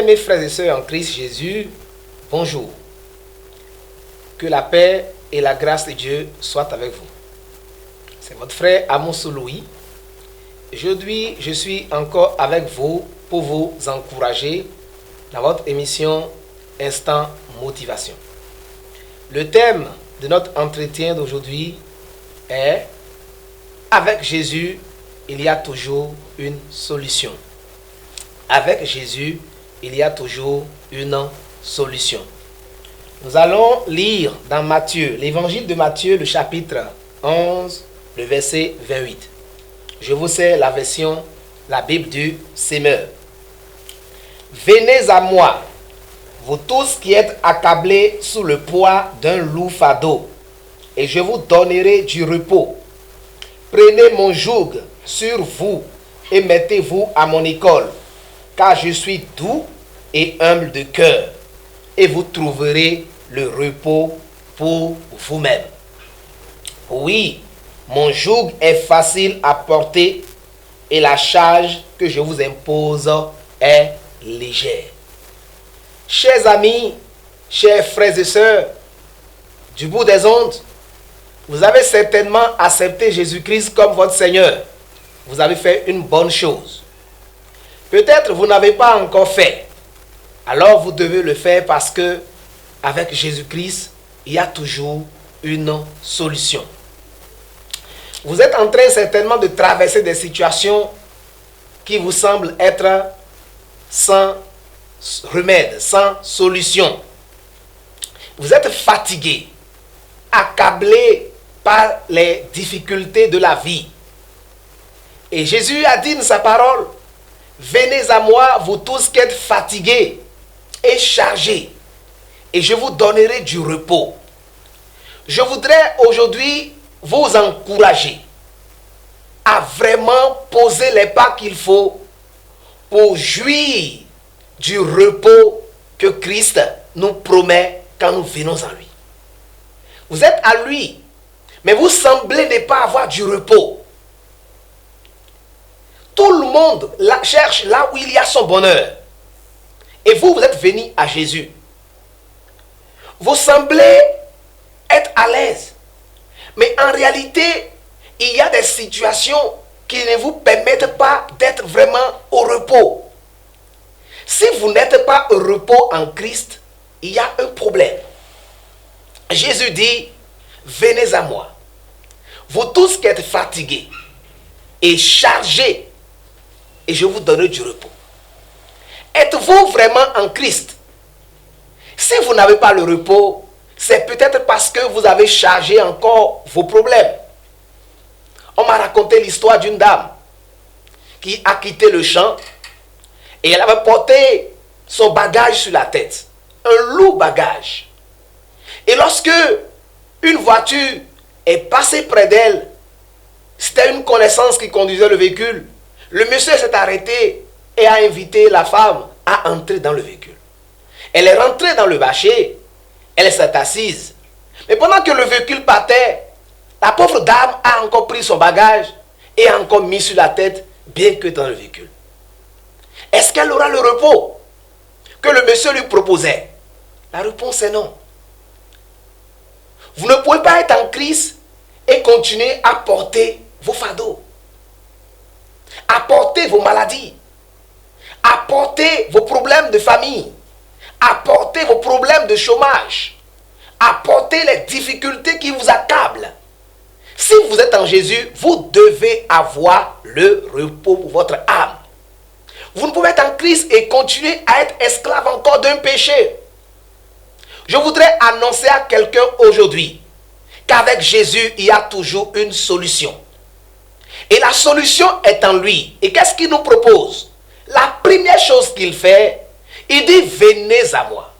Bien-aimés frères et sœurs en Christ Jésus, bonjour. Que la paix et la grâce de Dieu soient avec vous. C'est votre frère Amos Louis. Aujourd'hui, je suis encore avec vous pour vous encourager dans votre émission Instant Motivation. Le thème de notre entretien d'aujourd'hui est « Avec Jésus, il y a toujours une solution ». Avec Jésus, il y a toujours une solution. Nous allons lire dans Matthieu, l'évangile de Matthieu, le chapitre 11, le verset 28. Je vous sais la version, la Bible du Semeur. Venez à moi, vous tous qui êtes accablés sous le poids d'un lourd fardeau, et je vous donnerai du repos. Prenez mon joug sur vous et mettez-vous à mon école, car je suis doux et humble de cœur, et vous trouverez le repos pour vous-même. Oui, mon joug est facile à porter, et la charge que je vous impose est légère. Chers amis, chers frères et sœurs, du bout des ondes, vous avez certainement accepté Jésus-Christ comme votre Seigneur. Vous avez fait une bonne chose. Peut-être vous n'avez pas encore fait. Alors vous devez le faire parce que avec Jésus-Christ, il y a toujours une solution. Vous êtes en train certainement de traverser des situations qui vous semblent être sans remède, sans solution. Vous êtes fatigué, accablé par les difficultés de la vie. Et Jésus a dit dans sa parole, venez à moi, vous tous qui êtes fatigués et chargés, et je vous donnerai du repos. Je voudrais aujourd'hui vous encourager à vraiment poser les pas qu'il faut pour jouir du repos que Christ nous promet quand nous venons à lui. Vous êtes à lui, mais vous semblez ne pas avoir du repos. Tout le monde cherche là où il y a son bonheur. Et vous, vous êtes venu à Jésus. Vous semblez être à l'aise. Mais en réalité, il y a des situations qui ne vous permettent pas d'être vraiment au repos. Si vous n'êtes pas au repos en Christ, il y a un problème. Jésus dit, venez à moi. Vous tous qui êtes fatigués et chargés, et je vous donnerai du repos. Êtes-vous vraiment en Christ? Si vous n'avez pas le repos, c'est peut-être parce que vous avez chargé encore vos problèmes. On m'a raconté l'histoire d'une dame qui a quitté le champ et elle avait porté son bagage sur la tête, un lourd bagage. Et lorsque une voiture est passée près d'elle, c'était une connaissance qui conduisait le véhicule. Le monsieur s'est arrêté et a invité la femme à entrer dans le véhicule. Elle est rentrée dans le bâcher, elle s'est assise. Mais pendant que le véhicule partait, la pauvre dame a encore pris son bagage et a encore mis sur la tête, bien que dans le véhicule. Est-ce qu'elle aura le repos que le monsieur lui proposait? La réponse est non. Vous ne pouvez pas être en Christ et continuer à porter vos fardeaux, à porter vos maladies, à porter vos problèmes de famille, à porter vos problèmes de chômage, à porter les difficultés qui vous accablent. Si vous êtes en Jésus, vous devez avoir le repos pour votre âme. Vous ne pouvez être en Christ et continuer à être esclave encore d'un péché. Je voudrais annoncer à quelqu'un aujourd'hui qu'avec Jésus, il y a toujours une solution. Et la solution est en lui. Et qu'est-ce qu'il nous propose? La première chose qu'il fait, il dit, venez à moi.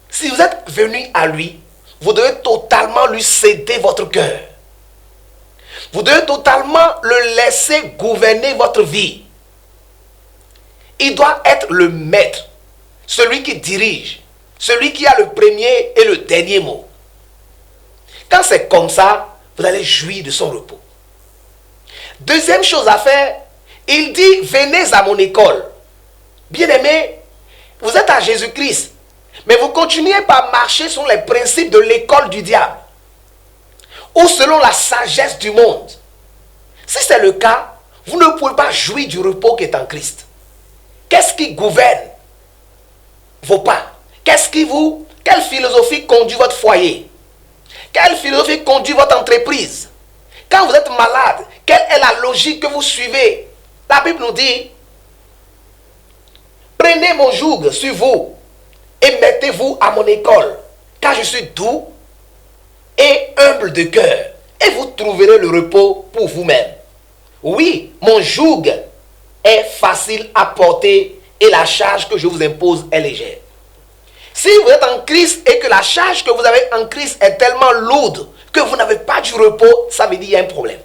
Si vous êtes venu à lui, vous devez totalement lui céder votre cœur. Vous devez totalement le laisser gouverner votre vie. Il doit être le maître, celui qui dirige, celui qui a le premier et le dernier mot. Quand c'est comme ça, vous allez jouir de son repos. Deuxième chose à faire, il dit, venez à mon école. Bien-aimés, vous êtes à Jésus-Christ, mais vous continuez par marcher selon les principes de l'école du diable ou selon la sagesse du monde. Si c'est le cas, vous ne pouvez pas jouir du repos qui est en Christ. Qu'est-ce qui gouverne vos pas? Quelle philosophie conduit votre foyer? Quelle philosophie conduit votre entreprise? Quand vous êtes malade, quelle est la logique que vous suivez? La Bible nous dit, prenez mon joug sur vous et mettez-vous à mon école, car je suis doux et humble de cœur, et vous trouverez le repos pour vous-même. Oui, mon joug est facile à porter et la charge que je vous impose est légère. Si vous êtes en Christ et que la charge que vous avez en Christ est tellement lourde que vous n'avez pas du repos, ça veut dire qu'il y a un problème.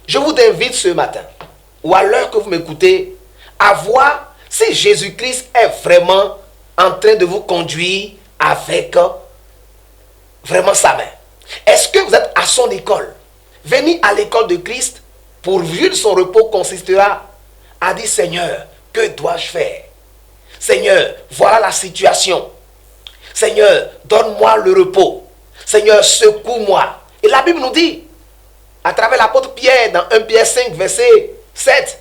Je vous invite ce matin, ou à l'heure que vous m'écoutez, à voir si Jésus-Christ est vraiment en train de vous conduire avec vraiment sa main. Est-ce que vous êtes à son école? Venez à l'école de Christ, pourvu de son repos consistera à dire, Seigneur, que dois-je faire? Seigneur, voilà la situation. Seigneur, donne-moi le repos. Seigneur, secoue-moi. Et la Bible nous dit, à travers l'apôtre Pierre, dans 1 Pierre 5, verset 7,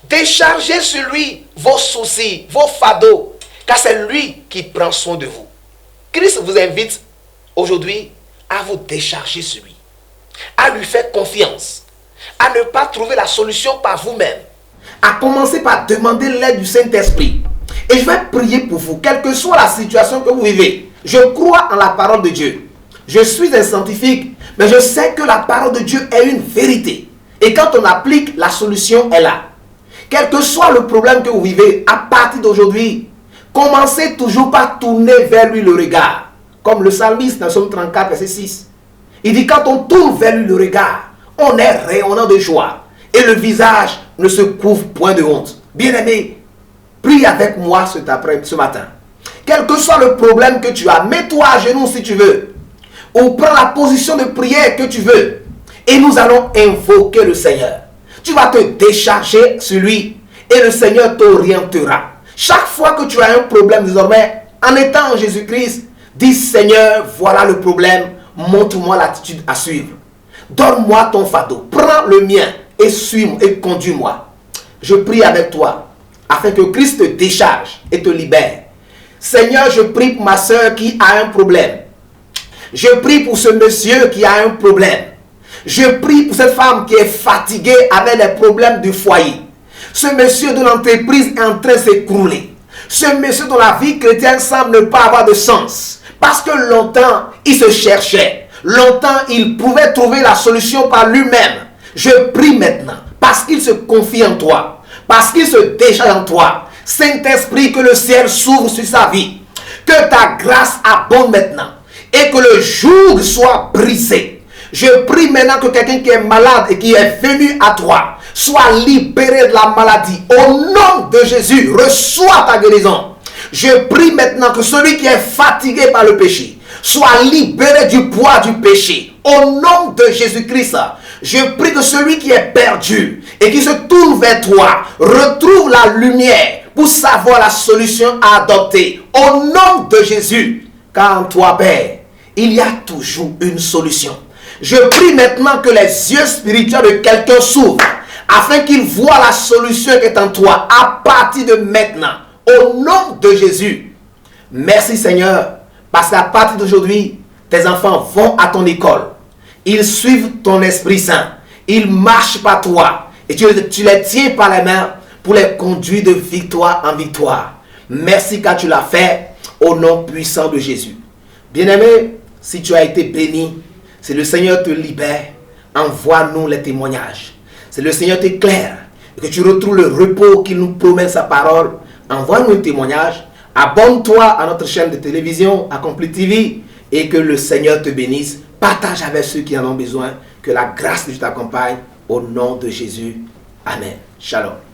déchargez sur lui vos soucis, vos fardeaux, car c'est lui qui prend soin de vous. Christ vous invite aujourd'hui à vous décharger sur lui, à lui faire confiance, à ne pas trouver la solution par vous-même, à commencer par demander l'aide du Saint-Esprit. Et je vais prier pour vous, quelle que soit la situation que vous vivez. Je crois en la parole de Dieu. Je suis un scientifique, mais je sais que la parole de Dieu est une vérité. Et quand on applique, la solution est là. Quel que soit le problème que vous vivez, à partir d'aujourd'hui, commencez toujours par tourner vers lui le regard. Comme le psalmiste dans Psaume 34, verset 6. Il dit, quand on tourne vers lui le regard, on est rayonnant de joie. Et le visage ne se couvre point de honte. Bien-aimé, prie avec moi ce matin. Quel que soit le problème que tu as, mets-toi à genoux si tu veux. Ou prends la position de prière que tu veux. Et nous allons invoquer le Seigneur. Tu vas te décharger sur lui. Et le Seigneur t'orientera. Chaque fois que tu as un problème désormais, en étant en Jésus-Christ, dis Seigneur, voilà le problème. Montre-moi l'attitude à suivre. Donne-moi ton fardeau. Prends le mien et suis-moi et conduis-moi. Je prie avec toi afin que Christ te décharge et te libère. Seigneur, je prie pour ma soeur qui a un problème. Je prie pour ce monsieur qui a un problème. Je prie pour cette femme qui est fatiguée avec les problèmes du foyer. Ce monsieur dont l'entreprise est en train de s'écrouler. Ce monsieur dont la vie chrétienne semble ne pas avoir de sens. Parce que longtemps, il se cherchait. Longtemps, il pouvait trouver la solution par lui-même. Je prie maintenant, parce qu'il se confie en toi. Parce qu'il se décharge en toi. Saint-Esprit, que le ciel s'ouvre sur sa vie. Que ta grâce abonde maintenant. Et que le joug soit brisé. Je prie maintenant que quelqu'un qui est malade et qui est venu à toi soit libéré de la maladie. Au nom de Jésus, reçois ta guérison. Je prie maintenant que celui qui est fatigué par le péché soit libéré du poids du péché. Au nom de Jésus-Christ, je prie que celui qui est perdu et qui se tourne vers toi retrouve la lumière pour savoir la solution à adopter. Au nom de Jésus, car en toi, Père, il y a toujours une solution. Je prie maintenant que les yeux spirituels de quelqu'un s'ouvrent afin qu'il voit la solution qui est en toi à partir de maintenant. Au nom de Jésus. Merci Seigneur, parce qu'à partir d'aujourd'hui, tes enfants vont à ton école. Ils suivent ton Esprit Saint. Ils marchent par toi. Et tu les tiens par les mains pour les conduire de victoire en victoire. Merci car tu l'as fait au nom puissant de Jésus. Bien-aimé, si tu as été béni, si le Seigneur te libère, envoie-nous les témoignages. Si le Seigneur t'éclaire et que tu retrouves le repos qu'il nous promet sa parole, envoie-nous un témoignage. Abonne-toi à notre chaîne de télévision Accompli TV et que le Seigneur te bénisse. Partage avec ceux qui en ont besoin. Que la grâce de Dieu t'accompagne au nom de Jésus. Amen. Shalom.